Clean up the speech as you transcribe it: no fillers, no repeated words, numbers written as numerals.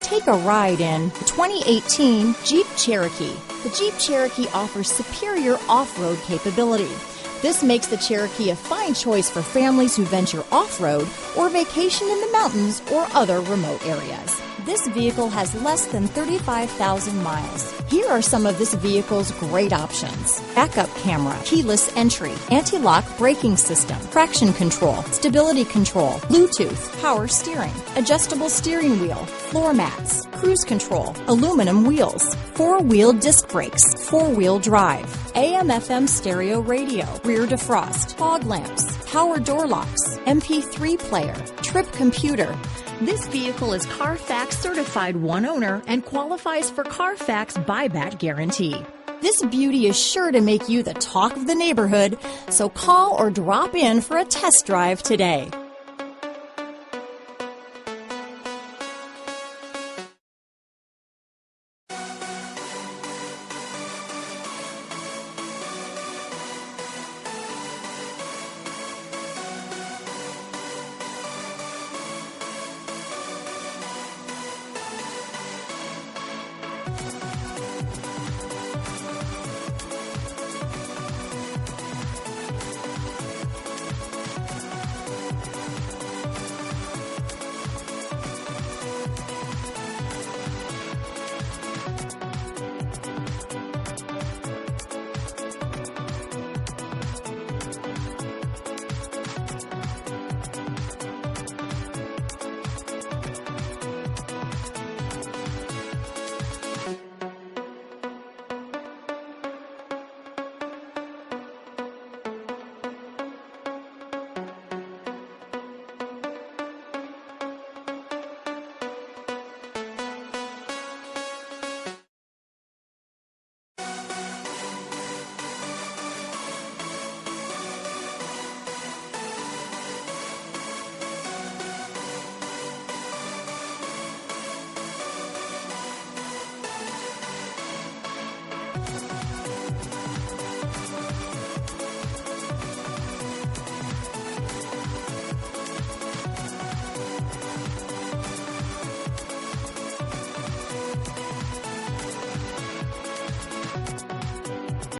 Take a ride in the 2018 Jeep Cherokee. The Jeep Cherokee offers superior off-road capability. This makes the Cherokee a fine choice for families who venture off-road or vacation in the mountains or other remote areas. This vehicle has less than 35,000 miles. Here are some of this vehicle's great options: backup camera, keyless entry, anti-lock braking system, traction control, stability control, Bluetooth, power steering, adjustable steering wheel, floor mats, cruise control, aluminum wheels, four-wheel disc brakes, four-wheel drive, AM/FM stereo radio, rear defrost, fog lamps, power door locks, MP3 player, trip computer. This vehicle is Carfax certified one owner and qualifies for Carfax buyback guarantee. This beauty is sure to make you the talk of the neighborhood, so call or drop in for a test drive today.